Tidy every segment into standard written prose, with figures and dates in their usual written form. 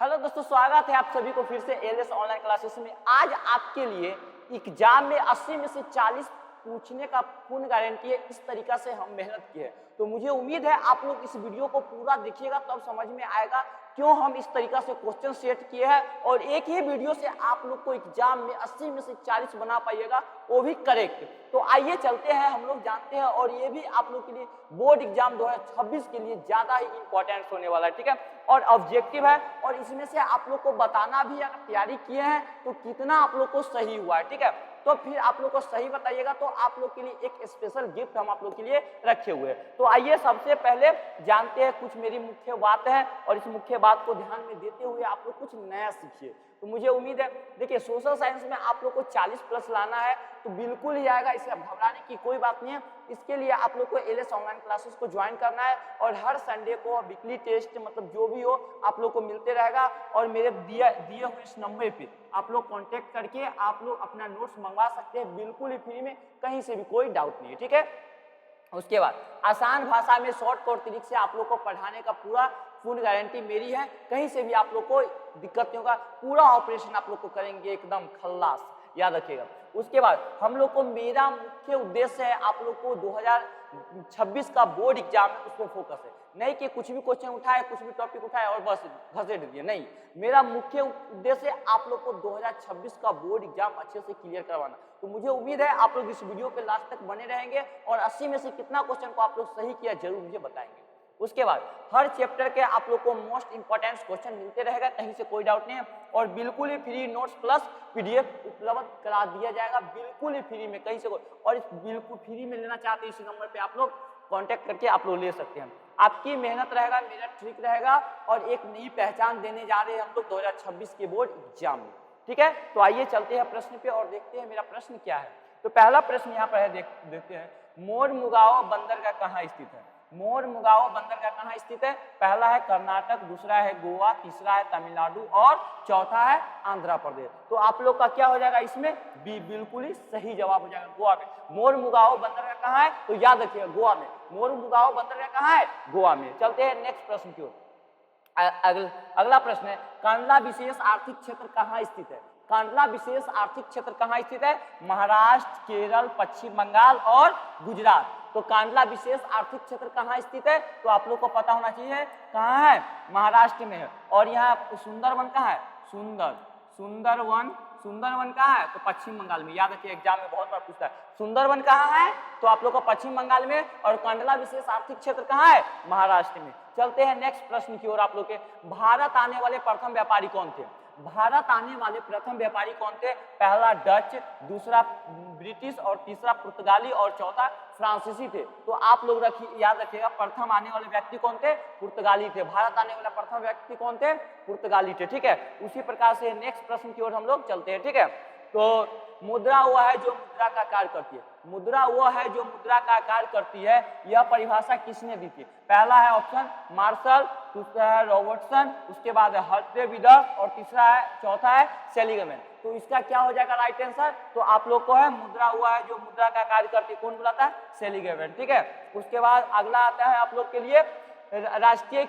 Hello दोस्तों, स्वागत है आप सभी को फिर से एलएस ऑनलाइन क्लासेस में। आज आपके लिए एग्जाम में 80 में से 40 पूछने का पूर्ण गारंटी है। इस तरीका से हम मेहनत की है, तो मुझे उम्मीद है आप लोग इस वीडियो को पूरा देखिएगा तब समझ में आएगा क्यों हम इस तरीका से क्वेश्चन सेट किए हैं। और एक ही वीडियो से आप लोग को एग्जाम में 80 में से 40 बना पाइएगा, वो भी करेक्ट। तो आइए चलते हैं, हम लोग जानते हैं और ये भी आप लोग के लिए बोर्ड एग्जाम 2026 के लिए ज्यादा ही इंपॉर्टेंट होने वाला है, ठीक है। और ऑब्जेक्टिव है और इसमें से आप लोग को बताना भी, अगर तैयारी किए हैं तो कितना आप लोग को सही हुआ है, ठीक है। तो फिर आप लोग को सही बताइएगा तो आप लोग के लिए एक स्पेशल गिफ्ट हम आप लोग के लिए रखे हुए हैं। तो आइए सबसे पहले जानते हैं कुछ मेरी मुख्य बात है और इस मुख्य बात को ध्यान में देते हुए आप लोग कुछ नया सीखिए। तो मुझे उम्मीद है, देखिए सोशल साइंस में आप लोग को 40 प्लस लाना है तो बिल्कुल ही आएगा, इससे घबराने की कोई बात नहीं है। इसके लिए आप लोग को एलएस ऑनलाइन क्लासेस को ज्वाइन करना है और हर संडे को वीकली टेस्ट मतलब जो भी हो आप लोग को मिलते रहेगा। और मेरे दिए हुए इस नंबर पे आप लोग कांटेक्ट करके आप लोग अपना नोट्स मंगवा सकते हैं बिल्कुल ही फ्री में, कहीं से भी कोई डाउट नहीं है, ठीक है। उसके बाद आसान भाषा में शॉर्ट और तरीके से आप लोग को पढ़ाने का पूरा फुल गारंटी मेरी है, कहीं से भी आप लोग को दिक्कत नहीं होगा। पूरा ऑपरेशन आप लोग को करेंगे एकदम खल्लास, याद रखिएगा। उसके बाद हम लोग को, मेरा मुख्य उद्देश्य है आप लोग को 2026 का बोर्ड एग्जाम है उस पर फोकस है, नहीं कि कुछ भी क्वेश्चन उठाए, कुछ भी टॉपिक उठाए और बस घसेट दिए, नहीं। मेरा मुख्य उद्देश्य आप लोग को 2026 का बोर्ड एग्जाम अच्छे से क्लियर करवाना। तो मुझे उम्मीद है आप लोग इस वीडियो पे लास्ट तक बने रहेंगे और 80 में से कितना क्वेश्चन को आप लोग सही किया जरूर मुझे बताएंगे। उसके बाद हर चैप्टर के आप लोग को मोस्ट इंपॉर्टेंट क्वेश्चन मिलते रहेगा, कहीं से कोई डाउट नहीं है। और बिल्कुल ही फ्री नोट्स प्लस पीडीएफ उपलब्ध करा दिया जाएगा, बिल्कुल ही फ्री में, कहीं से कोई। और इस बिल्कुल फ्री में लेना चाहते हैं इसी नंबर पे आप लोग कांटेक्ट करके आप लोग ले सकते हैं। आपकी मेहनत रहेगा, मेरा ट्रिक रहेगा और एक नई पहचान देने जा रहे हैं हम लोग 2026 के बोर्ड एग्जाम में, ठीक है। तो आइए चलते हैं प्रश्न पे और देखते हैं मेरा प्रश्न क्या है। तो पहला प्रश्न यहाँ पर है, देखते हैं। मोरमुगाओ बंदरगाह कहाँ स्थित है? मोरमुगाओ बंदरगाह कहाँ स्थित है? पहला है कर्नाटक, दूसरा है गोवा, तीसरा है तमिलनाडु और चौथा है आंध्र प्रदेश। तो आप लोग का क्या हो जाएगा इसमें? बी बिल्कुल ही सही जवाब हो जाएगा, गोवा में। मोरमुगाओ बंदरगाह कहाँ है? तो याद रखिएगा गोवा में। मोरमुगाओ बंदरगाह कहाँ है? गोवा में। चलते हैं नेक्स्ट प्रश्न की ओर। अगला प्रश्न है, कांडला विशेष आर्थिक क्षेत्र कहाँ स्थित है? कांडला विशेष आर्थिक क्षेत्र कहाँ स्थित है? महाराष्ट्र, केरल, पश्चिम बंगाल और गुजरात। तो कांडला विशेष आर्थिक क्षेत्र कहाँ स्थित है? तो आप लोग को पता होना चाहिए कहाँ है, महाराष्ट्र में है। और यहाँ सुंदरवन कहाँ है? सुंदरवन कहाँ है? तो पश्चिम बंगाल में। याद रखिए एग्जाम में बहुत बार पूछता है सुंदरवन कहाँ है, तो आप लोग को पश्चिम बंगाल में। और कांडला विशेष आर्थिक क्षेत्र कहाँ है? महाराष्ट्र में। चलते हैं नेक्स्ट प्रश्न की ओर आप लोग के। भारत आने वाले प्रथम व्यापारी कौन थे? भारत आने वाले प्रथम व्यापारी कौन थे? पहला डच, दूसरा ब्रिटिश और तीसरा पुर्तगाली और चौथा फ्रांसीसी थे। तो आप लोग याद रखिएगा प्रथम आने वाले व्यक्ति कौन थे? पुर्तगाली थे। भारत आने वाला प्रथम व्यक्ति कौन थे? पुर्तगाली थे, ठीक है। उसी प्रकार से नेक्स्ट प्रश्न की ओर हम लोग चलते हैं, ठीक है। तो मुद्रा वह है जो मुद्रा का कार्य करती है। मुद्रा वह है जो मुद्रा का कार्य करती है, यह परिभाषा किसने दी थी? पहला है ऑप्शन मार्शल, दूसरा है रॉबर्टसन, उसके बाद है हर्टे विदर और तीसरा है, चौथा है सेलिगमैन। तो इसका क्या हो जाएगा राइट आंसर? तो आप लोग को है मुद्रा हुआ है जो मुद्रा का कार्य करती है, कौन बुलाता है? सेलिगमैन, ठीक है। उसके बाद अगला आता है आप लोग के लिए, राष्ट्रीय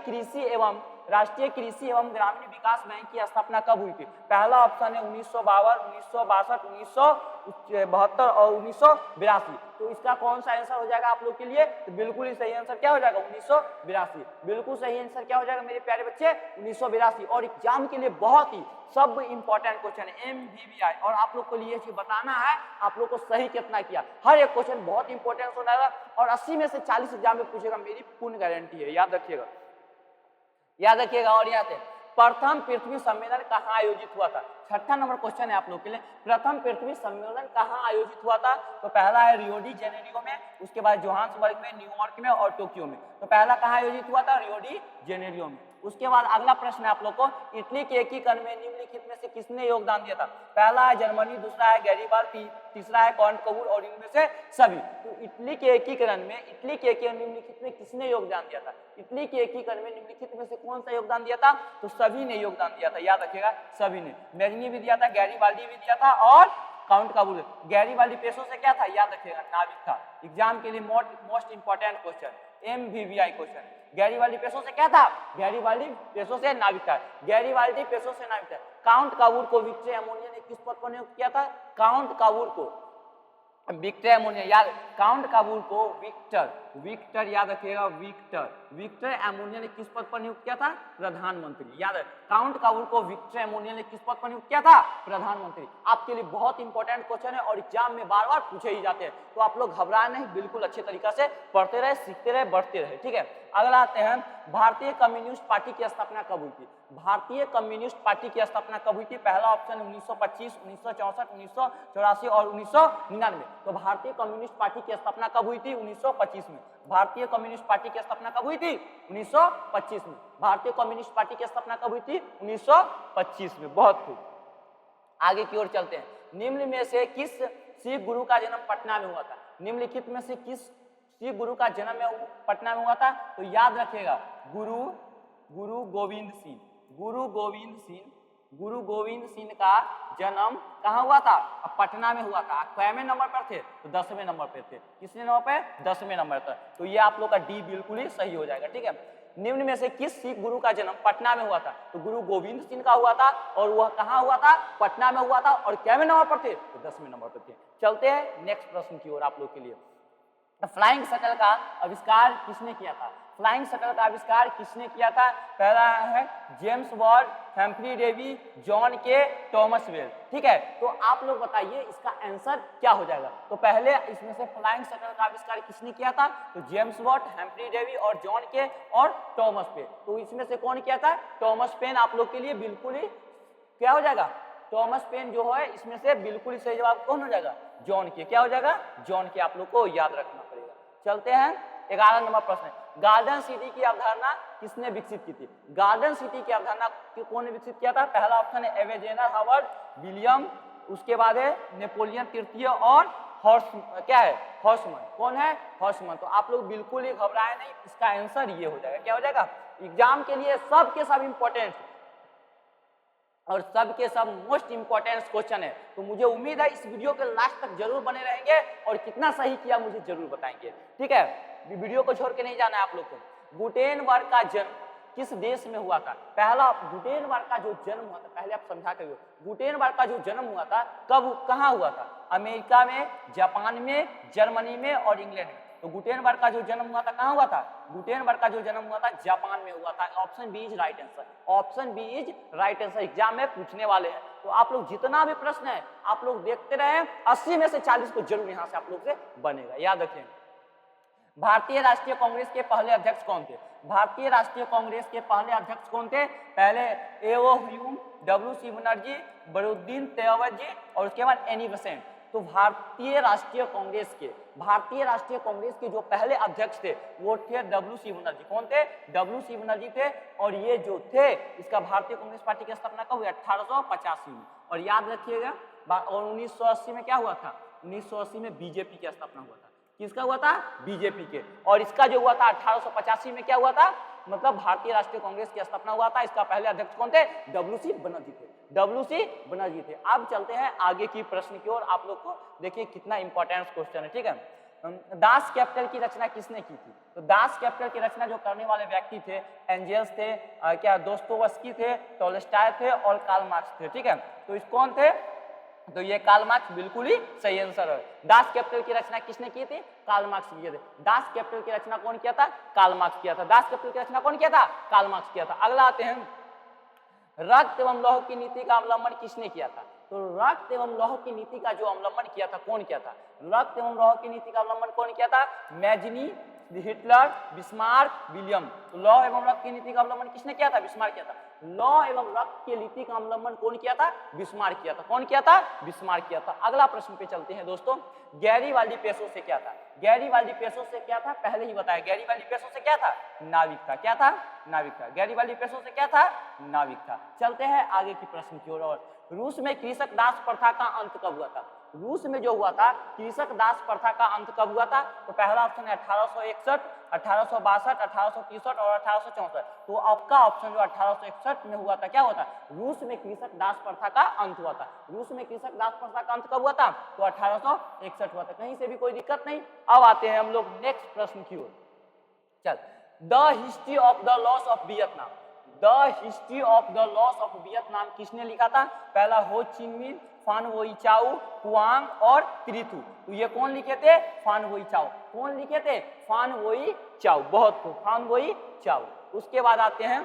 कृषि एवं ग्रामीण विकास बैंक की स्थापना कब हुई थी? पहला ऑप्शन है 1952, 1962, 1972 और 1982। तो इसका कौन सा आंसर हो जाएगा आप लोग के लिए? तो बिल्कुल ही सही आंसर क्या हो जाएगा? 1982। बिल्कुल सही आंसर क्या हो जाएगा मेरे प्यारे बच्चे? 1982। और एग्जाम के लिए बहुत ही सब इंपॉर्टेंट क्वेश्चन है MVVI, और आप लोग को लिए बताना है आप लोग को सही कितना किया। हर एक क्वेश्चन बहुत इंपॉर्टेंट होना है और 80 में से 40 एग्जाम में पूछेगा, मेरी पूर्ण गारंटी है, याद रखिएगा। और यहाँ पे प्रथम पृथ्वी सम्मेलन कहाँ आयोजित हुआ था? छठा नंबर क्वेश्चन है आप लोग के लिए। प्रथम पृथ्वी सम्मेलन कहाँ आयोजित हुआ था? तो पहला है रियो डी जेनेरियो में, उसके बाद जोहान्सबर्ग में, न्यूयॉर्क में और टोक्यो में। तो पहला कहाँ आयोजित हुआ था? रियो डी जेनेरियो में। उसके बाद अगला प्रश्न है आप लोग को, इटली के एकीकरण में निम्नलिखित में से किसने योगदान दिया था? पहला है जर्मनी, दूसरा है गैरीबाल्दी, तीसरा है कॉन्टकबूर और इनमें से सभी। तो इटली के एकीकरण में निम्नलिखित में किसने योगदान दिया था? इटली के एकीकरण में निम्नलिखित में से कौन सा योगदान दिया था? तो सभी ने योगदान दिया था, याद रखिएगा सभी ने। मैजनी भी दिया था, गैरीबाल्दी भी दिया था और काउंटकबूर। गैरीबाल्दी पेशों से क्या था? याद रखिएगा नाविक था। एग्जाम के लिए most important question, MVVI question. Garibaldi peso से क्या था? गैरिबाल्डी पेसो से नाविक था। गैरिबाल्डी पेसो से नाविक था। काउंट कावूर को विक्टर एमोनिया ने किस पद पर नियुक्त किया था? काउंट कावूर को विक्टर एमोनिया, याद, काउंट काबूल को विक्टर याद रखिएगा, विक्टर एमोनिया ने किस पद पर नियुक्त किया था? प्रधानमंत्री। याद है, काउंट काबूल को विक्टर एमोनिया ने किस पद पर नियुक्त किया था? प्रधानमंत्री। आपके लिए बहुत इंपॉर्टेंट क्वेश्चन है और एग्जाम में बार बार पूछे ही जाते हैं, तो आप लोग घबराए नहीं, बिल्कुल अच्छे तरीका से पढ़ते रहे, सीखते रहे, बढ़ते रहे। ठीक है, अगला आते हैं, भारतीय कम्युनिस्ट पार्टी की स्थापना कब हुई थी? भारतीय कम्युनिस्ट पार्टी की स्थापना कब हुई थी? पहला ऑप्शन 1925, 1964, 1984 और 1999। तो भारतीय कम्युनिस्ट पार्टी की स्थापना कब हुई थी? 1925 में। भारतीय कम्युनिस्ट पार्टी की स्थापना कब हुई थी? 1925 में। भारतीय कम्युनिस्ट पार्टी की स्थापना कब हुई थी? 1925 में। बहुत खूब, आगे की ओर चलते हैं। निम्न में से किस सिख गुरु का जन्म पटना में हुआ था? निम्नलिखित में से किस सिख गुरु का जन्म पटना में हुआ था? तो याद रखिएगा, गुरु गोविंद सिंह। गुरु गोविंद सिंह का जन्म कहाँ हुआ था? पटना में हुआ था। कैवें नंबर पर थे? तो 10वें नंबर पे थे। किसने नंबर पे? 10वें नंबर पर। तो ये आप लोग का डी बिल्कुल ही सही हो जाएगा। ठीक है, निम्न में से किस सिख गुरु का जन्म पटना में हुआ था? तो गुरु गोविंद सिंह का हुआ था, और वह कहाँ हुआ था? पटना में हुआ था। और कैवें नंबर पर थे? तो 10वें नंबर पर थे। चलते हैं नेक्स्ट प्रश्न की ओर आप लोग के लिए। फ्लाइंग शटल का आविष्कार किसने किया था? फ्लाइंग शटल का आविष्कार किसने किया था? पहला है James Watt, Humphry Davy, John Kay, Thomas Well. ठीक है, तो आप लोग बताइए इसका आंसर क्या हो जाएगा? तो पहले इसमें से फ्लाइंग शटल का आविष्कार किसने किया था? तो जेम्स वॉट, हम्फ्री डेवी और जॉन के और थॉमस पेन। तो इसमें से कौन किया था? Thomas pen. आप लोग के लिए बिल्कुल ही क्या हो जाएगा? थॉमस पेन जो है इसमें से बिल्कुल ही सही जवाब कौन हो जाएगा? जॉन के। क्या हो जाएगा? जॉन के। आप लोग को याद रखना पड़ेगा। चलते हैं 11 नंबर प्रश्न। गार्डन सिटी की अवधारणा किसने विकसित की थी? गार्डन सिटी की अवधारणा कौन ने विकसित किया था? पहला ऑप्शन है एवेजेनर हावर्ड विलियम, उसके बाद है नेपोलियन तृतीय और हॉर्समन। कौन है? हॉर्समन। तो आप लोग बिल्कुल ही घबराए नहीं, इसका आंसर ये हो जाएगा। क्या हो जाएगा? एग्जाम के लिए सब के सब इंपॉर्टेंट और सब के सब मोस्ट इंपॉर्टेंट क्वेश्चन है। तो मुझे उम्मीद है इस वीडियो के लास्ट तक जरूर बने रहेंगे और कितना सही किया मुझे जरूर बताएंगे। ठीक है, वीडियो को छोड़ के नहीं जाना है आप लोग को। गुटेनबर्ग का जन्म किस देश में हुआ था? पहला, गुटेनबर्ग का जो जन्म हुआ था, पहले आप समझा कर, गुटेनबर्ग का जो जन्म हुआ था कब, कहाँ हुआ था? अमेरिका में, जापान में, जर्मनी में और इंग्लैंड में। तो गुटेनबर्ग का जो जन्म हुआ था कहाँ हुआ था? गुटेनबर्ग का जो जन्म हुआ था जापान में हुआ था। Option B is right answer. Option B is right answer. Exam में पूछने वाले हैं, तो आप लोग जितना भी प्रश्न है आप लोग देखते रहे, 80 में से 40 को जरूर यहाँ से आप लोग से बनेगा, याद रखें। भारतीय राष्ट्रीय कांग्रेस के पहले अध्यक्ष कौन थे? भारतीय राष्ट्रीय कांग्रेस के पहले अध्यक्ष कौन थे? पहले एओ ह्यूम, डब्ल्यू.सी. बनर्जी, बरुद्दीन तैयबजी और उसके बाद एनी बेसेंट। तो भारतीय राष्ट्रीय कांग्रेस के जो पहले अध्यक्ष थे वो थे डब्ल्यू.सी. बनर्जी। कौन थे? डब्ल्यू.सी. बनर्जी थे। और ये जो थे, इसका भारतीय कांग्रेस पार्टी की स्थापना कब हुई? 1885 में। और याद रखिएगा, और 1980 में क्या हुआ था? 1980 में बीजेपी की स्थापना हुआ था। किसका हुआ था? बीजेपी के। और इसका जो हुआ था 1885 में क्या हुआ था? मतलब भारतीय राष्ट्रीय कांग्रेस की स्थापना हुआ था। इसका पहले अध्यक्ष कौन थे? डब्ल्यू.सी. बनर्जी थे। डब्ल्यू.सी. बनर्जी थे। अब चलते हैं आगे की प्रश्न की ओर। आप लोग को देखिए कितना इंपॉर्टेंट क्वेश्चन है। ठीक है, दास कैपिटल की रचना किसने की थी? तो दास कैपिटल की रचना जो करने वाले व्यक्ति थे, एंजेल्स थे, क्या दोस्तोवस्की थे, टॉलस्टॉय थे और कार्ल मार्क्स थे। ठीक है, तो इस कौन थे? तो ये कार्ल मार्क्स बिल्कुल ही सही आंसर है। दास कैपिटल की रचना किसने की थी? कार्ल मार्क्स किए थे। दास कैपिटल की रचना कौन किया था? कार्ल मार्क्स किया था। दास कैपिटल की रचना कौन किया था? कार्ल मार्क्स किया था। अगला आते हैं, रक्त एवं लौह की नीति का अवलंबन किसने किया था? तो रक्त एवं लौह की नीति का जो अवलंबन किया था, कौन किया था? रक्त एवं लौह की नीति का अवलंबन कौन किया था? Mazzini, Hitler, Bismarck, William. तो लौह एवं रक्त की नीति का अवलंबन किसने किया था? बिस्मार्क किया था। लौह एवं रक्त की नीति का अवलंबन कौन किया था? बिस्मार्क किया था। कौन किया था? बिस्मार्क किया था। अगला प्रश्न पे चलते हैं दोस्तों। गैरीबाल्डी पेसो से क्या था? गैरीबाल्डी पेसो से क्या था? पहले ही बताया, गैरीबाल्डी पेसो से क्या था? नाविक था। क्या था? नाविक था। गैरीबाल्डी पेसो से क्या था? नाविक था। चलते हैं आगे की प्रश्न की ओर। रूस में कृषक दास प्रथा का अंत कब हुआ था? रूस में जो हुआ था कृषक दास प्रथा का अंत कब हुआ था? तो पहला ऑप्शन है 1861, 1862, 1863 और 1864। तो आपका ऑप्शन जो 1861 में हुआ था, क्या हुआ था? रूस में कृषक दास प्रथा का अंत हुआ था। रूस में कृषक दास प्रथा का अंत कब हुआ था? तो 1861 हुआ था। कहीं से भी कोई दिक्कत नहीं। अब आते हैं हम लोग नेक्स्ट प्रश्न की ओर। चल, the history of the loss of Vietnam, the history of the loss of Vietnam किसने लिखा था? पहला हो चिन मिन, फान वोई चाओ, हुआंग और त्रितु। तो ये कौन लिखे थे? फान वोई चाओ। कौन लिखे थे? फान वोई चाओ। बहुत खूब, फान वोई चाओ। उसके बाद आते हैं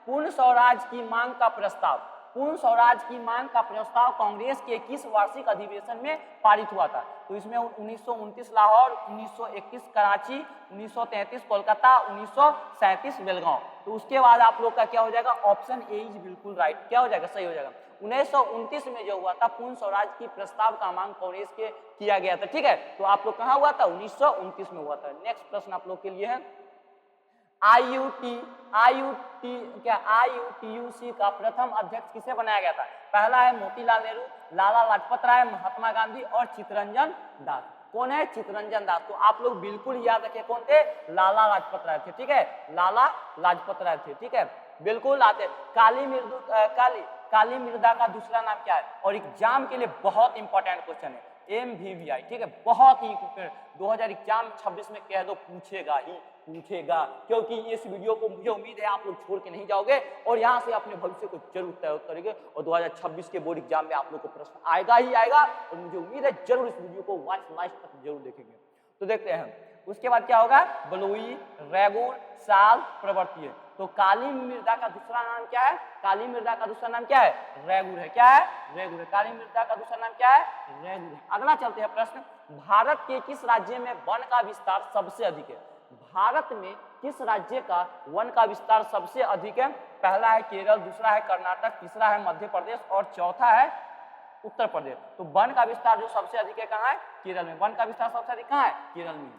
पूर्ण स्वराज की मांग का प्रस्ताव। पूर्ण स्वराज की मांग का प्रस्ताव कांग्रेस के किस वार्षिक अधिवेशन में पारित हुआ था? तो इसमें 1929 लाहौर, 1921 कराची, 1933 कोलकाता, 1937 बेलगांव। तो उसके बाद आप लोग का क्या हो जाएगा? ऑप्शन ए इज बिल्कुल राइट। क्या हो जाएगा? सही हो जाएगा। 1929 में जो हुआ था पूर्ण स्वराज की प्रस्ताव का मांग कांग्रेस के किया गया था। ठीक है, तो आप लोग कहाँ हुआ था? 1929 में हुआ था। नेक्स्ट प्रश्न आप लोग के लिए है IUTUC का प्रथम अध्यक्ष किसे बनाया गया था? पहला है मोतीलाल नेहरू, लाला लाजपत राय, महात्मा गांधी और चित्तरंजन दास। कौन है? चित्तरंजन दास। तो आप लोग बिल्कुल याद रखें कौन थे? लाला लाजपत राय थे। ठीक है, लाला लाजपत राय थे। ठीक है, बिल्कुल आते। काली मृदा का दूसरा नाम क्या है? और एग्जाम के लिए बहुत इंपॉर्टेंट क्वेश्चन है, MVVI। ठीक है, बहुत ही 2026 में कह दो पूछेगा, क्योंकि इस वीडियो को मुझे उम्मीद है आप लोग छोड़ के नहीं जाओगे और यहाँ से अपने भविष्य को जरूर तय करेंगे और 2026 के बोर्ड एग्जाम में आप लोग को प्रश्न आएगा ही आएगा और मुझे उम्मीद है जरूर इस वीडियो को लास्ट तक जरूर देखेंगे। तो देखते हैं उसके बाद क्या होगा? बलुई, रैगुर, साल, प्रवृत्ति। तो काली मृदा का दूसरा नाम क्या है? काली मृदा का दूसरा नाम क्या है? रैगुर है। क्या है? रैगुर है। काली मृदा का दूसरा नाम क्या है? रैगुर है। अगला चलते हैं प्रश्न, भारत के किस राज्य में वन का विस्तार सबसे अधिक है? भारत में किस राज्य का वन का विस्तार सबसे अधिक है? पहला है केरल, दूसरा है कर्नाटक, तीसरा है मध्य प्रदेश और चौथा है उत्तर प्रदेश। तो वन का विस्तार जो सबसे अधिक है कहाँ है? केरल में। वन का विस्तार सबसे अधिक कहाँ है? केरल में।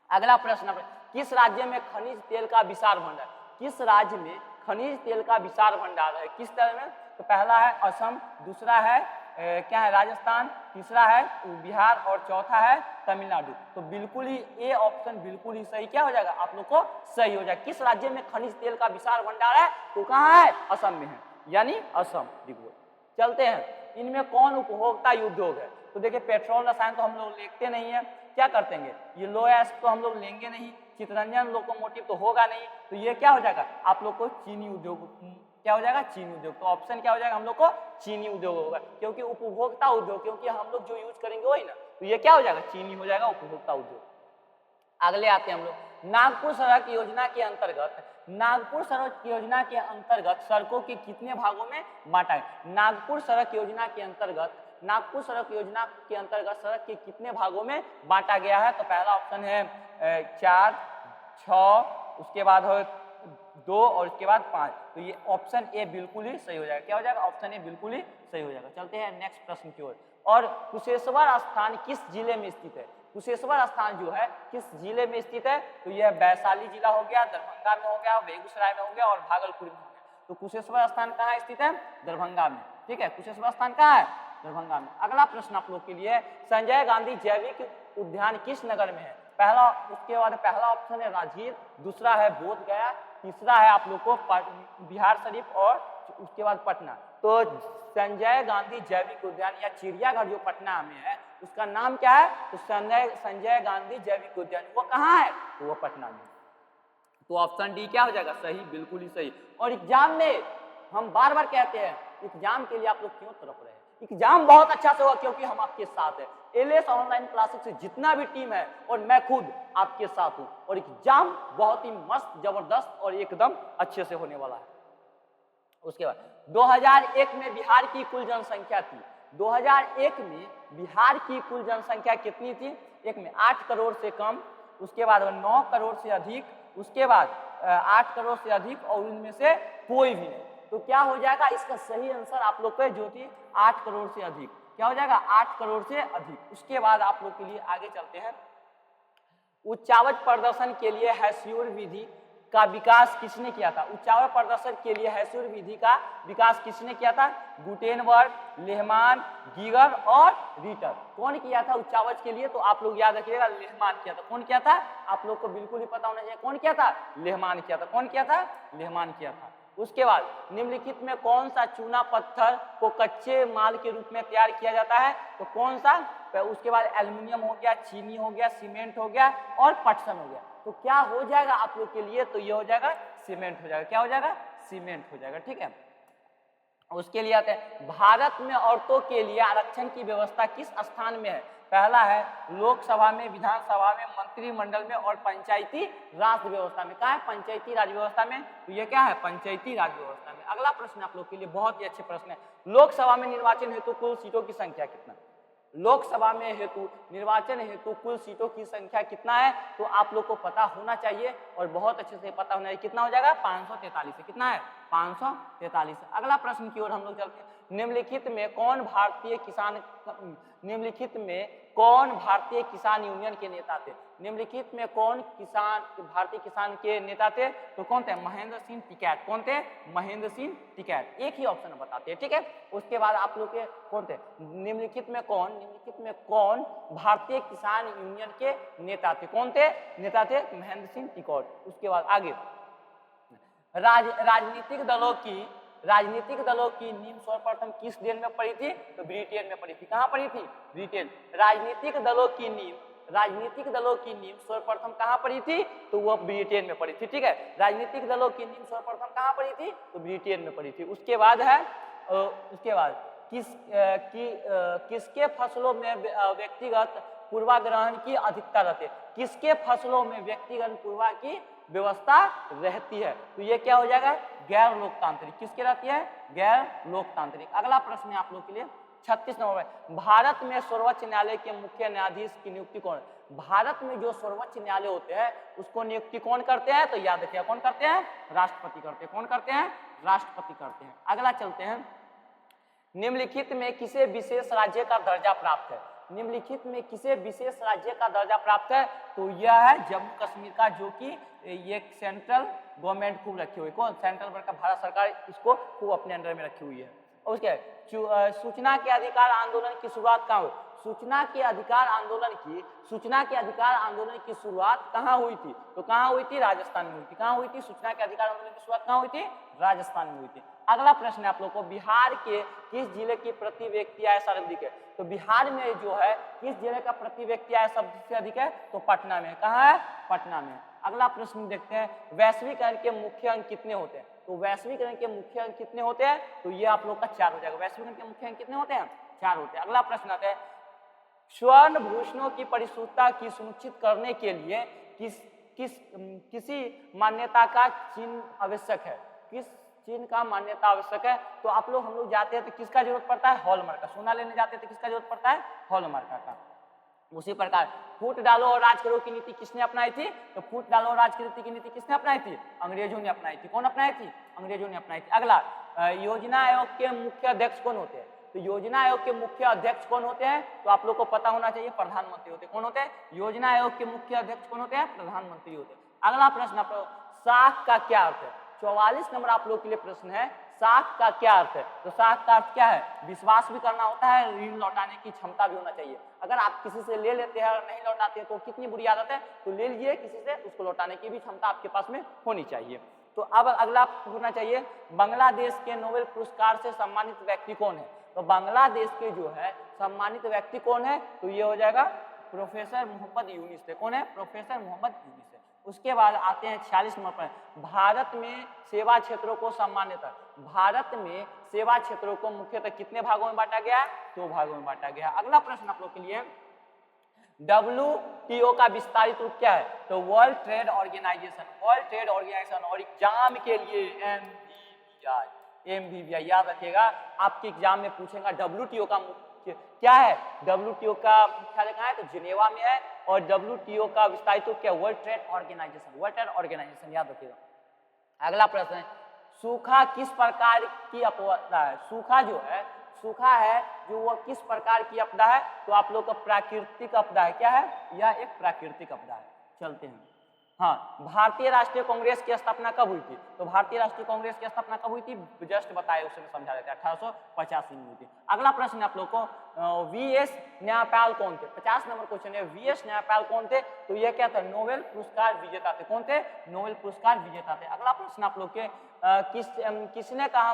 अगला प्रश्न, किस राज्य में खनिज तेल का विशाल भंडार? किस राज्य में खनिज तेल का विशाल भंडार है? किस तरह में? तो पहला है असम, दूसरा है क्या है? राजस्थान, तीसरा है बिहार और चौथा है तमिलनाडु। तो बिल्कुल ही ए ऑप्शन बिल्कुल ही सही क्या हो जाएगा? आप लोग को सही हो जाएगा। किस राज्य में खनिज तेल का विशाल भंडार है? तो कहाँ है? असम में है, यानी असम। चलते हैं, इनमें कौन उपभोक्ता उद्योग है? तो देखिए पेट्रोल रसायन तो हम लोग लेते नहीं है, क्या करते हैं? ये लो एस तो हम लोग लेंगे नहीं, चितरंजन लोकोमोटिव तो होगा नहीं, तो ये क्या हो जाएगा? आप लोग को चीनी उद्योग। क्या हो जाएगा? चीनी उद्योग। तो ऑप्शन क्या हो जाएगा? हम लोग को चीनी उद्योग होगा, क्योंकि उपभोक्ता उद्योग, क्योंकि हम लोग जो यूज करेंगे वही ना, तो ये क्या हो जाएगा? चीनी हो जाएगा, उपभोक्ता उद्योग। अगले आते हैं हम लोग नागपुर सड़क योजना के अंतर्गत। नागपुर सड़क योजना के अंतर्गत सड़कों के कितने भागों में बांटा है? नागपुर सड़क योजना के अंतर्गत सड़क के कितने भागों में बांटा गया है? तो पहला ऑप्शन है 4, 6, उसके बाद हो 2 और उसके बाद 5। तो ये ऑप्शन ए बिल्कुल ही सही हो जाएगा। क्या हो जाएगा? ऑप्शन ए बिल्कुल ही सही हो जाएगा। चलते हैं नेक्स्ट प्रश्न की ओर। और कुशेश्वर स्थान किस जिले में स्थित है? कुशेश्वर स्थान जो है किस जिले में स्थित है? तो यह वैशाली जिला हो गया, दरभंगा में हो गया, बेगूसराय में हो गया और भागलपुर में हो गया। तो कुशेश्वर स्थान कहाँ स्थित है? दरभंगा में। ठीक है, कुशेश्वर स्थान कहाँ है? दरभंगा में। अगला प्रश्न आप लोग के लिए, संजय गांधी जैविक उद्यान किस नगर में है? पहला, उसके बाद पहला ऑप्शन है राजगीर, दूसरा है बोध गया, तीसरा है आप लोग को बिहार शरीफ और उसके बाद पटना। तो संजय गांधी जैविक उद्यान या चिड़ियाघर जो पटना में है उसका नाम क्या है? तो संजय गांधी जैविक उद्यान, वो कहाँ है? तो वो पटना में। तो ऑप्शन डी क्या हो जाएगा? सही, बिल्कुल ही सही। और एग्जाम में हम बार बार कहते हैं, एग्जाम के लिए आप लोग क्यों तड़प रहे हैं? एग्जाम बहुत अच्छा से होगा क्योंकि हम आपके साथ हैं। एलएस ऑनलाइन क्लासेस से जितना भी टीम है और मैं खुद आपके साथ हूं और एग्जाम बहुत ही मस्त, जबरदस्त और एकदम अच्छे से होने वाला है। उसके बाद 2001 में बिहार की कुल जनसंख्या थी। 2001 में बिहार की कुल जनसंख्या कितनी थी? एक में 8 करोड़ से कम, उसके बाद 9 करोड़ से अधिक, उसके बाद 8 करोड़ से अधिक और उनमें से कोई भी नहीं। तो क्या हो जाएगा? इसका सही आंसर आप लोग पे जो थी 8 करोड़ से अधिक। क्या हो जाएगा? 8 करोड़ से अधिक। उसके बाद आप लोग के लिए आगे चलते हैं, उच्चावच प्रदर्शन के लिए हैस्योर विधि का विकास किसने किया था? उच्चावच प्रदर्शन के लिए हैस्योर विधि का विकास किसने किया था? गुटेनबर्ग, लेहमान, गीगर और रीटर। कौन किया था उच्चावच के लिए? तो आप लोग याद रखिएगा, लेहमान किया था। कौन किया था? आप लोग को बिल्कुल ही पता होना चाहिए कौन किया था? लेहमान किया था। कौन किया था? लेहमान किया था। उसके बाद निम्नलिखित में कौन सा चूना पत्थर को कच्चे माल के रूप में तैयार किया जाता है? तो कौन सा? उसके बाद एल्युमिनियम हो गया, चीनी हो गया, सीमेंट हो गया और पटसन हो गया। तो क्या हो जाएगा आप लोग के लिए, तो ये हो जाएगा सीमेंट हो जाएगा। क्या हो जाएगा? सीमेंट हो जाएगा। ठीक है, उसके लिए आते हैं, भारत में औरतों के लिए आरक्षण की व्यवस्था किस स्थान में है? पहला है लोकसभा में, विधानसभा में, मंत्रिमंडल में और पंचायती राज व्यवस्था में। क्या है? पंचायती राज व्यवस्था में। तो ये क्या है? पंचायती राज व्यवस्था में। अगला प्रश्न आप लोग के लिए बहुत ही अच्छे प्रश्न है, लोकसभा में निर्वाचन हेतु कुल सीटों की संख्या कितना? लोकसभा में हेतु निर्वाचन हेतु कुल सीटों की संख्या कितना है? तो आप लोग को पता होना चाहिए और बहुत अच्छे से पता होना चाहिए। कितना हो जाएगा? 543 है। कितना है? 543। अगला प्रश्न की ओर हम लोग चलते हैं, निम्नलिखित में कौन भारतीय किसान यूनियन के नेता थे? निम्नलिखित में कौन भारतीय किसान के नेता थे? तो कौन थे? महेंद्र सिंह टिकैत। कौन थे? महेंद्र सिंह टिकैत। एक ही ऑप्शन बताते हैं। ठीक है, उसके बाद आप लोग के कौन थे? निम्नलिखित में कौन भारतीय किसान यूनियन के नेता थे? कौन थे नेता थे? महेंद्र सिंह टिकैत। उसके बाद आगे, राजनीतिक दलों की नींव सर्वप्रथम किस देश में पड़ी थी? तो ब्रिटेन में पड़ी थी। कहाँ पड़ी थी? ब्रिटेन। राजनीतिक दलों की नींव सर्वप्रथम कहाँ पड़ी थी? तो वह ब्रिटेन में पड़ी थी। ठीक है, राजनीतिक दलों की नींव सर्वप्रथम कहाँ पड़ी थी? तो ब्रिटेन में पड़ी थी। उसके बाद है किसके फसलों में व्यक्तिगत पूर्वाग्रहण की अधिकता रहती है? किसके फसलों में व्यक्तिगत पूर्वा की व्यवस्था रहती है? तो ये क्या हो जाएगा? गैर लोकतांत्रिक। किसके रहती है? गैर लोकतांत्रिक। अगला प्रश्न है आप लोग के लिए 36 नंबर में, भारत में सर्वोच्च न्यायालय के मुख्य न्यायाधीश की नियुक्ति कौन? भारत में जो सर्वोच्च न्यायालय होते हैं उसको नियुक्ति कौन करते हैं? तो याद रखिए, कौन करते हैं? राष्ट्रपति करते हैं। कौन करते हैं? राष्ट्रपति करते हैं। अगला चलते हैं, निम्नलिखित में किसे विशेष राज्य का दर्जा प्राप्त है? निम्नलिखित में किसे विशेष राज्य का दर्जा प्राप्त है? तो यह है जम्मू कश्मीर का, जो कि ये सेंट्रल गवर्नमेंट खूब रखी हुई। कौन? सेंट्रल गवर्नमेंट का, भारत सरकार इसको खूब अपने अंडर में रखी हुई है। और उसके सूचना के अधिकार आंदोलन की शुरुआत कहाँ हुई? सूचना के अधिकार आंदोलन की शुरुआत कहाँ हुई थी? तो कहाँ हुई थी? राजस्थान में हुई थी। कहाँ हुई थी? सूचना के अधिकार आंदोलन की शुरुआत कहाँ हुई थी? राजस्थान में हुई थी। अगला प्रश्न है आप लोग को, बिहार के किस जिले की प्रति व्यक्ति आय सर्वाधिक है? तो बिहार में जो है किस जिले का प्रति व्यक्ति आय सबसे अधिक है? तो पटना में। कहाँ है? पटना में। अगला प्रश्न देखते हैं, वैश्वीकरण के मुख्य अंक कितने होते हैं? तो वैश्वीकरण के मुख्य अंक कितने होते हैं? तो ये आप लोग का 4 हो जाएगा। वैश्वीकरण के मुख्य अंक कितने होते हैं? 4 होते हैं। अगला प्रश्न आता है, स्वर्ण भूषणों की परिशुद्धता की सुनिश्चित करने के लिए किसी मान्यता का चिन्ह आवश्यक है? किस चिन्ह का मान्यता आवश्यक है? तो आप लोग, हम लोग जाते हैं तो किसका जरूरत पड़ता है? हॉलमार्क का। सोना लेने जाते हैं तो किसका जरूरत पड़ता है? हॉलमार्क का। उसी प्रकार फूट डालो और राज करो की नीति किसने अपनाई थी? तो फूट डालो और राज की नीति किसने अपनाई थी? अंग्रेजों ने अपनाई थी। कौन अपनाई थी? अंग्रेजों ने अपनाई थी। अगला, योजना आयोग के मुख्य अध्यक्ष कौन होते हैं? तो योजना आयोग के मुख्य अध्यक्ष कौन होते हैं? तो आप लोग को पता होना चाहिए, प्रधानमंत्री होते हैं। कौन होते हैं? योजना आयोग के मुख्य अध्यक्ष कौन होते हैं? प्रधानमंत्री होते हैं। अगला प्रश्न आप लोग, साख का क्या अर्थ है? 44 नंबर आप लोग के लिए प्रश्न है, साख का क्या अर्थ है? तो साख का अर्थ क्या है? विश्वास भी करना होता है, ऋण लौटाने की क्षमता भी होना चाहिए। अगर आप किसी से ले लेते हैं और नहीं लौटाते हैं तो कितनी बुरी आदत है, तो ले लीजिए किसी से, उसको लौटाने की भी क्षमता आपके पास में होनी चाहिए। तो अब अगला होना चाहिए, बांग्लादेश के नोबेल पुरस्कार से सम्मानित व्यक्ति कौन है? तो बांग्लादेश के जो है सम्मानित व्यक्ति कौन है? तो ये हो जाएगा प्रोफेसर मोहम्मद यूनिस है। कौन है? प्रोफेसर मोहम्मद यूनिस है। उसके बाद आते हैं 46 नंबर पर, भारत में सेवा क्षेत्रों को सम्मानित है। भारत में सेवा क्षेत्रों को मुख्यतः कितने भागों में बांटा गया है? 2 भागों में बांटा गया है। अगला प्रश्न आप लोग के लिए, WTO का विस्तारित रूप क्या है? तो वर्ल्ड ट्रेड ऑर्गेनाइजेशन। और एग्जाम के लिए MVVI याद रखिएगा, आपके एग्जाम में पूछेगा WTO का क्या है? WTO का मुख्यालय कहाँ है? तो जिनेवा में है। और WTO का विस्तारित रूप क्या है? World Trade Organization. याद रखिएगा। अगला प्रश्न है, सूखा किस प्रकार की आपदा है? सूखा है जो वो किस प्रकार की आपदा है? तो आप लोग का प्राकृतिक आपदा है। क्या है? यह एक प्राकृतिक आपदा है। चलते हैं, हाँ, भारतीय राष्ट्रीय कांग्रेस की स्थापना कब हुई थी? तो भारतीय राष्ट्रीय कांग्रेस की स्थापना कब हुई थी? जस्ट बताए, उसे समझा देते हैं, 1885 में हुई थी। अगला प्रश्न आप लोग को, VS न्यायपाल कौन थे? 50 नंबर क्वेश्चन है, VS न्यायपाल कौन थे? तो ये क्या था? नोबेल पुरस्कार विजेता थे। कौन थे? नोबेल पुरस्कार विजेता थे। अगला प्रश्न आप लोग के, किसने कहा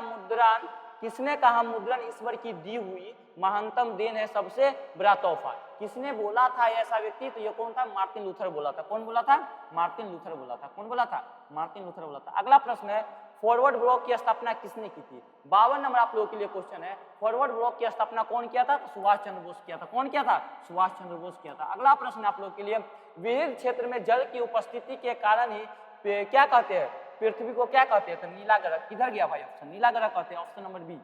किसने कहा मुद्रण ईश्वर की दी हुई महानतम देन है, सबसे बड़ा तोहफा? किसने बोला था ऐसा व्यक्ति? तो ये कौन था? मार्टिन लूथर बोला था। कौन बोला था? मार्टिन लूथर बोला था। कौन बोला था? मार्टिन लूथर बोला था। अगला प्रश्न है, फॉरवर्ड ब्लॉक की स्थापना किसने की थी? 52 नंबर आप लोगों के लिए क्वेश्चन है। फॉरवर्ड ब्लॉक की स्थापना कौन किया था? तो सुभाष चंद्र बोस किया था। कौन किया था? सुभाष चंद्र बोस किया था। अगला प्रश्न आप लोगों के लिए, विविध क्षेत्र में जल की उपस्थिति के कारण ही क्या कहते हैं? पृथ्वी को क्या कहते हैं? तो नीला ग्रह। किधर गया भाई ऑप्शन? नीला ग्रह कहते हैं, ऑप्शन नंबर बी।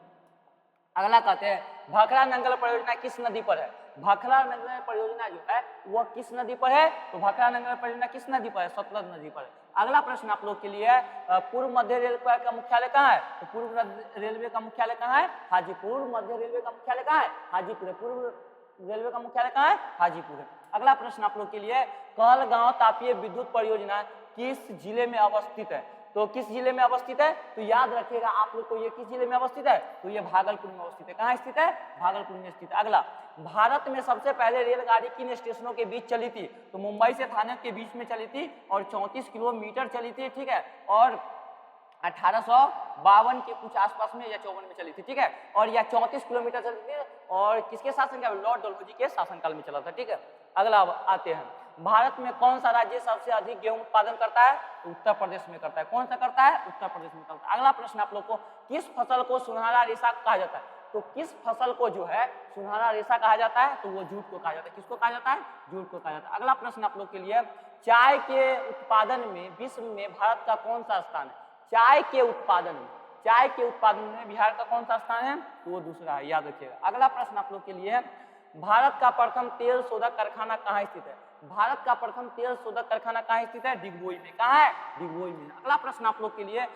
अगला कहते हैं भाखड़ा नंगल परियोजना किस नदी पर है? भाखड़ा नंगल परियोजना जो है वह किस नदी पर है? तो भाखड़ा नंगल परियोजना किस नदी पर है? सतलज नदी पर है। अगला प्रश्न आप लोग के लिए है, पूर्व मध्य रेलवे का मुख्यालय कहाँ है? तो पूर्व रेलवे का मुख्यालय कहाँ है? हाजीपुर। मध्य रेलवे का मुख्यालय कहाँ है? हाजीपुर है। पूर्व रेलवे का मुख्यालय कहाँ है? हाजीपुर है। अगला प्रश्न आप लोग के लिए, कहलगांव तापीय विद्युत परियोजना किस जिले में अवस्थित है? तो किस जिले में अवस्थित है? तो याद रखिएगा आप लोग को, ये किस जिले में अवस्थित है? तो ये भागलपुर में अवस्थित है। कहाँ स्थित है? भागलपुर में स्थित है। अगला, भारत में सबसे पहले रेलगाड़ी किन स्टेशनों के बीच चली थी? तो मुंबई से थाने के बीच में चली थी और 34 किलोमीटर चली थी, ठीक है, और 1852 के कुछ आसपास में या 54 में चली थी, ठीक है, और यह 34 किलोमीटर चली थी और किसके शासनकाल में? लॉर्ड डलहौजी के शासनकाल में चला था, ठीक है। अगला आते हैं, भारत में कौन सा राज्य सबसे अधिक गेहूं उत्पादन करता है? उत्तर प्रदेश में करता है। कौन सा करता है? उत्तर प्रदेश में करता है। अगला प्रश्न आप लोग को, किस फसल को सुनहरा रेशा कहा जाता है? तो किस फसल को जो है सुनहरा रेशा कहा जाता है? तो वो जूट को कहा जाता है। किसको कहा जाता है? जूट को कहा जाता है। अगला प्रश्न आप लोग के लिए, चाय के उत्पादन में विश्व में भारत का कौन सा स्थान है? चाय के उत्पादन में बिहार का कौन सा स्थान है? तो वो दूसरा है, याद रखिएगा। अगला प्रश्न आप लोग के लिए है, भारत का प्रथम तेल शोधक कारखाना कहाँ स्थित है? भारत का प्रथम तेल शोधक कारखाना कहाँ स्थित है? डिगबोई में। कहाँ है? डिगबोई में। अगला प्रश्न आप लोग के लिए,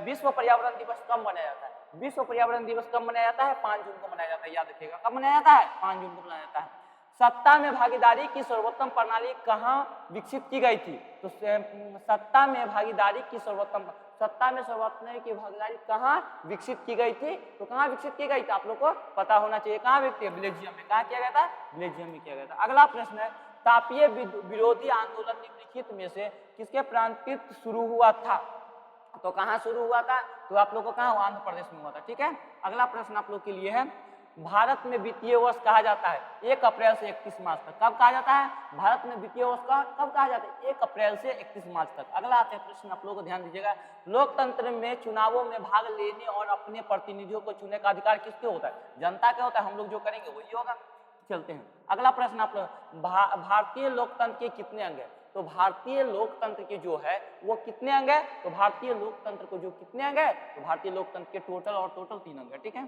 विश्व पर्यावरण दिवस कब मनाया जाता है? विश्व पर्यावरण दिवस कब मनाया जाता है? 5 जून को मनाया जाता है, याद रखिएगा। कब मनाया जाता है? 5 जून को मनाया जाता है। सत्ता में भागीदारी की सर्वोत्तम प्रणाली कहाँ विकसित की गई थी? तो सत्ता में भागीदारी की सर्वोत्तम की भागीदारी कहाँ विकसित की गई थी? तो कहाँ विकसित की गई थी? आप लोग को पता होना चाहिए। कहाँ विकसित? बेल्जियम में। कहाँ किया गया था? बेल्जियम में किया गया था। अगला प्रश्न है, तापीय विरोधी आंदोलन निम्नलिखित में से किसके प्रांतित शुरू हुआ था? तो कहाँ शुरू हुआ था? तो आप लोग को कहाँ? आंध्र प्रदेश में हुआ था, ठीक है। अगला प्रश्न आप लोग के लिए है, भारत में वित्तीय वर्ष कहा जाता है 1 अप्रैल से 31 मार्च तक। कब कहा जाता है? भारत में वित्तीय वर्ष का कब कहा जाता है? 1 अप्रैल से 31 मार्च तक। अगला आते हैं प्रश्न, आप लोगों को ध्यान दीजिएगा, लोकतंत्र में चुनावों में भाग लेने और अपने प्रतिनिधियों को चुनने का अधिकार किसके होता है? जनता के होता है। हम लोग जो करेंगे वही होगा। चलते हैं अगला प्रश्न आप लोग, भारतीय लोकतंत्र के कितने अंग है? तो भारतीय लोकतंत्र के जो है वो कितने अंग है? तो भारतीय लोकतंत्र को जो कितने अंग है? तो भारतीय लोकतंत्र के टोटल 3 अंग है, ठीक है।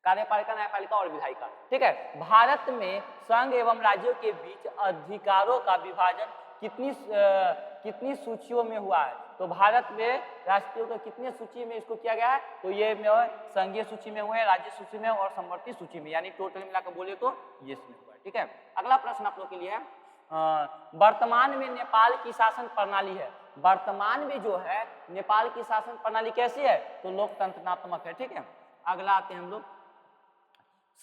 कार्यपालिका, न्यायपालिका और विधायिका, ठीक है। भारत में संघ एवं राज्यों के बीच अधिकारों का विभाजन कितनी सूचियों में हुआ है? तो भारत में राष्ट्रीय को कितने सूची में इसको किया गया है? तो ये में संघीय सूची में हुआ है, राज्य सूची में और समवर्ती सूची में, यानी टोटल मिलाकर बोले तो ये इसमें हुआ है, ठीक है। अगला प्रश्न आप लोग के लिए है, वर्तमान में नेपाल की शासन प्रणाली है, वर्तमान में जो है नेपाल की शासन प्रणाली कैसी है? तो लोकतंत्रात्मक है, ठीक है। अगला आते हैं हम लोग,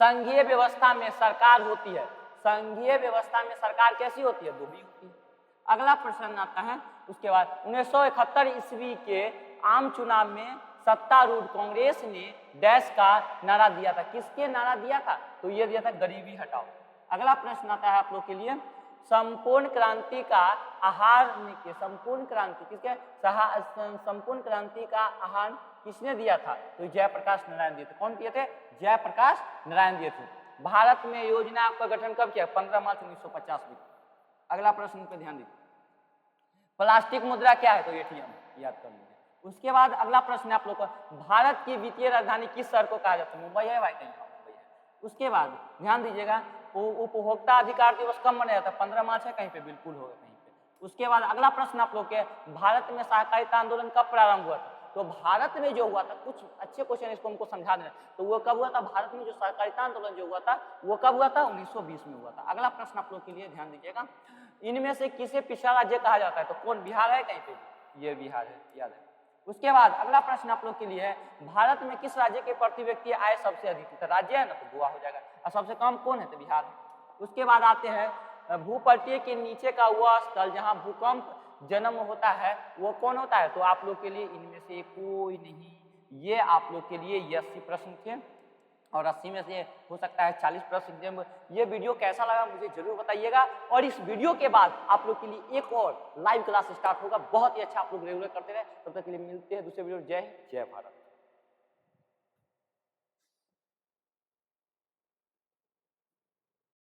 संघीय व्यवस्था में सरकार होती है, संघीय व्यवस्था में सरकार कैसी होती है? 2 भी होती है। अगला प्रश्न आता है उसके बाद, 1971 ईस्वी के आम चुनाव में सत्तारूढ़ कांग्रेस ने डैश का नारा दिया था। किसके नारा दिया था? तो ये दिया था गरीबी हटाओ। अगला प्रश्न आता है आप लोग के लिए, संपूर्ण क्रांति का आहार संपूर्ण क्रांति किसके? संपूर्ण क्रांति का आहार किसने दिया था? तो जयप्रकाश नारायण दिए थे। कौन दिए थे? जयप्रकाश नारायण दिए थे। भारत में योजना का गठन कब किया? 15 मार्च 1950 में। अगला प्रश्न पे ध्यान दीजिए, प्लास्टिक मुद्रा क्या है? तो एटीएम, याद कर लीजिए। उसके बाद अगला प्रश्न आप लोग का, भारत की वित्तीय राजधानी किस शहर को कहा जाता है? मुंबई है भाई, कहीं मुंबई है। उसके बाद ध्यान दीजिएगा, उपभोक्ता अधिकार दिवस कब मनाया जाता है? 15 मार्च है, कहीं पे बिल्कुल होगा कहीं पे। उसके बाद अगला प्रश्न आप लोग के, भारत में सहकारिता आंदोलन कब प्रारंभ हुआ था? तो भारत में जो हुआ था, कुछ अच्छे क्वेश्चन इसको हमको समझा देना, तो वो कब हुआ था? भारत में जो सहकारिता आंदोलन जो हुआ था वो कब हुआ था? 1920 में हुआ था। अगला प्रश्न आप लोग के लिए ध्यान दीजिएगा, इनमें से किसे पिछड़ा राज्य कहा जाता है? तो कौन? बिहार है कहीं पे? ये बिहार है, याद है। उसके बाद अगला प्रश्न आप लोग के लिए है, भारत में किस राज्य के प्रति व्यक्ति आय सबसे अधिक है? तो राज्य है ना, तो गोवा हो जाएगा। और सबसे कम कौन है? तो बिहार है। उसके बाद आते हैं, भूपट्टी के नीचे का वह स्थल जहां भूकंप जन्म होता है वो कौन होता है? तो आप लोग के लिए इनमें से कोई नहीं, ये आप लोग के लिए ये 80 प्रश्न थे और 80 में से हो सकता है 40 प्रश्न। ये वीडियो कैसा लगा मुझे जरूर बताइएगा और इस वीडियो के बाद आप लोग के लिए एक और लाइव क्लास स्टार्ट होगा, बहुत ही अच्छा आप लोग रेगुलर करते रहे। तब तक के लिए मिलते हैं दूसरे वीडियो। जय हिंद, जय भारत।